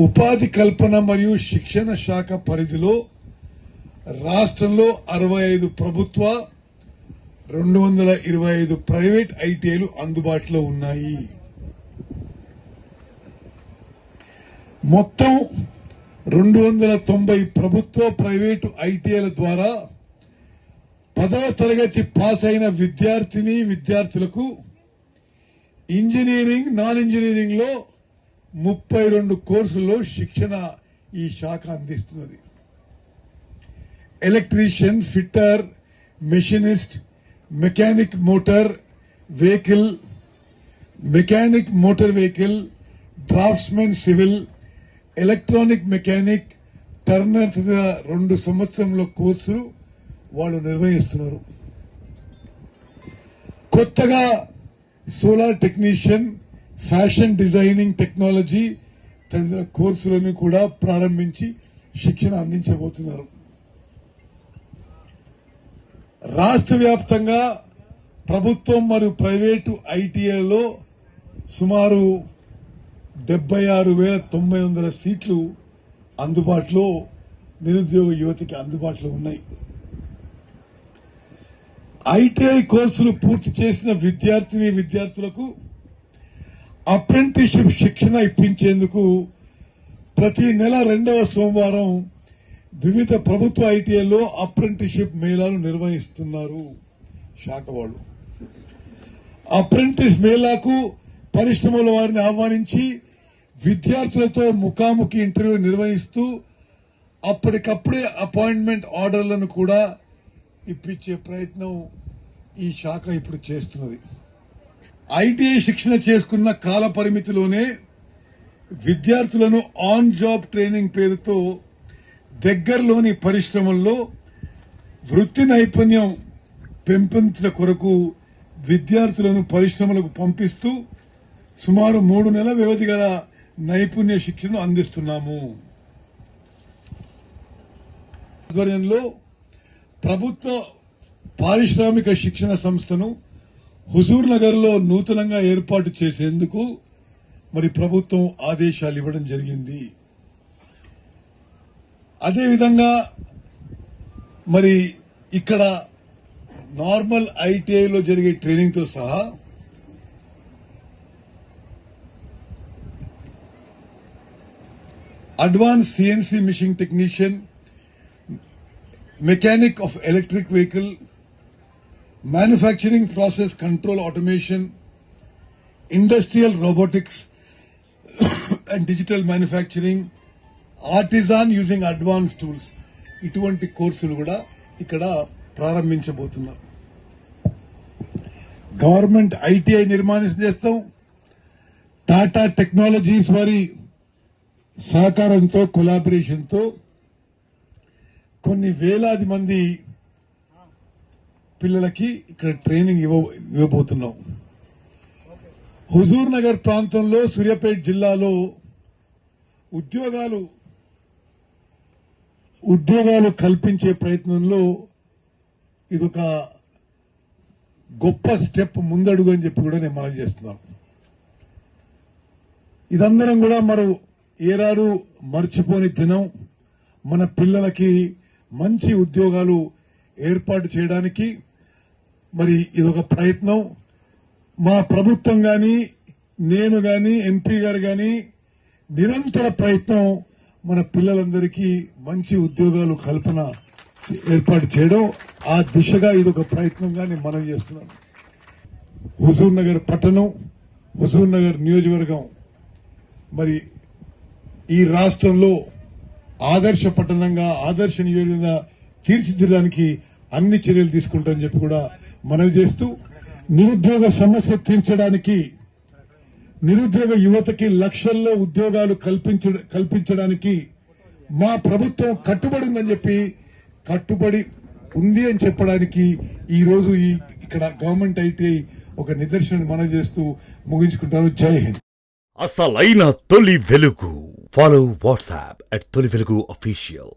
ఉపాధి కల్పన మరియు శిక్షణ శాఖ పరిధిలో రాష్ట్రంలో 65 ప్రభుత్వ 225 ప్రైవేట్ ఐటీఐలు అందుబాటులో ఉన్నాయి. మొత్తం 290 ప్రభుత్వ ప్రైవేటు ఐటీఐల ద్వారా 10వ తరగతి పాస్ అయిన విద్యార్థులకు ఇంజనీరింగ్, నాన్ ఇంజనీరింగ్ లో 32 కోర్సుల్లో శిక్షణ ఈ శాఖ అందిస్తున్నది. Electrician, fitter, machinist, mechanic motor vehicle, draughtsmen civil, electronic mechanic, Turner 2 సంవత్సరంలో కోర్సులు వాళ్ళు నిర్వహిస్తున్నారు. కొత్తగా solar technician, fashion designing technology తదితర కోర్సులను కూడా ప్రారంభించి శిక్షణ అందించబోతున్నారు. రాష్ట్ర వ్యాప్తంగా ప్రభుత్వం మరియు ప్రైవేటు ఐటీఐలో సుమారు 76,900 సీట్లు అందుబాటులో నిరుద్యోగ యువతికి అందుబాటులో ఉన్నాయి. ఐటీఐ కోర్సులు పూర్తి చేసిన విద్యార్థులకు అప్రెంటిస్షిప్ శిక్షణ ఇప్పించేందుకు ప్రతి నెల 2వ సోమవారం వివిధ ప్రభుత్వ ఐటీఐల్లో అప్రెంటిస్షిప్ మేళాలు నిర్వహిస్తున్నారు శాఖ వాళ్ళు. అప్రెంటిస్ మేళాకు పరిశ్రమల వారిని ఆహ్వానించి విద్యార్థులతో ముఖాముఖి ఇంటర్వ్యూ నిర్వహిస్తూ అప్పటికప్పుడే అపాయింట్మెంట్ ఆర్డర్లను కూడా ఇప్పించే ప్రయత్నం ఈ శాఖ ఇప్పుడు చేస్తున్నది. ఐటీఐ శిక్షణ చేసుకున్న కాల పరిమితిలోనే విద్యార్థులను ఆన్ జాబ్ ట్రైనింగ్ పేరుతో దగ్గరలోని పరిశ్రమల్లో వృత్తి నైపుణ్యం పెంపొందించడం కొరకు విద్యార్థులను పరిశ్రమలకు పంపిస్తూ సుమారు 3 నెలల వ్యవధి గల నైపుణ్య శిక్షణను అందిస్తున్నాము. ఆధ్వర్యంలో ప్రభుత్వ పారిశ్రామిక శిక్షణ సంస్థను హుజూర్ నగర్ లో నూతనంగా ఏర్పాటు చేసేందుకు మరి ప్రభుత్వం ఆదేశాలు ఇవ్వడం జరిగింది. అదేవిధంగా మరి ఇక్కడ నార్మల్ ఐటీఐలో జరిగే ట్రైనింగ్ తో సహా advance CNC missing technician, mechanic of electric vehicle, manufacturing process control automation, industrial robotics and digital manufacturing, artisan using advance tools, ఇటువంటి కోర్సులు కూడా ఇక్కడ ప్రారంభించబోతున్నారు. గవర్నమెంట్ ఐటీఐ నిర్మాణం చేస్తాం. టాటా టెక్నాలజీస్ వారి సహకారంతో, కొలాబరేషన్తో కొన్ని వేలాది మంది పిల్లలకి ఇక్కడ ట్రైనింగ్ ఇవ్వబోతున్నాం. హుజూర్ నగర్ ప్రాంతంలో, సూర్యాపేట జిల్లాలో ఉద్యోగాలు కల్పించే ప్రయత్నంలో ఇదొక గొప్ప స్టెప్, ముందడుగు అని చెప్పి కూడా నేను మనం చేస్తున్నాను. ఇదందరం కూడా ఏనాడు మర్చిపోని దినం. మన పిల్లలకి మంచి ఉద్యోగాలు ఏర్పాటు చేయడానికి మరి ఇదొక ప్రయత్నం. మా ప్రభుత్వం గాని, నేను గాని, ఎంపీ గారు గాని నిరంతర ప్రయత్నం మన పిల్లలందరికీ మంచి ఉద్యోగాలు కల్పన ఏర్పాటు చేయడం. ఆ దిశగా ఇదొక ప్రయత్నంగా నేను మనం చేస్తున్నాను. హుజూర్ నగర్ పట్టణం, హుజూర్ నగర్ నియోజకవర్గం మరి ఈ రాష్ట్రంలో ఆదర్శ పట్టణంగా, ఆదర్శ నియోజకవర్గంగా తీర్చిదిద్దడానికి అన్ని చర్యలు తీసుకుంటామని చెప్పి కూడా మనవి చేస్తూ, నిరుద్యోగ సమస్య తీర్చడానికి, నిరుద్యోగ యువతకి లక్షల్లో ఉద్యోగాలు కల్పించడానికి మా ప్రభుత్వం కట్టుబడి ఉంది అని చెప్పడానికి ఈ రోజు ఇక్కడ గవర్నమెంట్ ఐటీఐ ఒక నిదర్శనం మనవి చేస్తూ ముగించుకుంటాను. జై హింద్. అసలైన తొలి వెలుగు. ఫాలో వాట్సాప్ @తొలి వెలుగు official.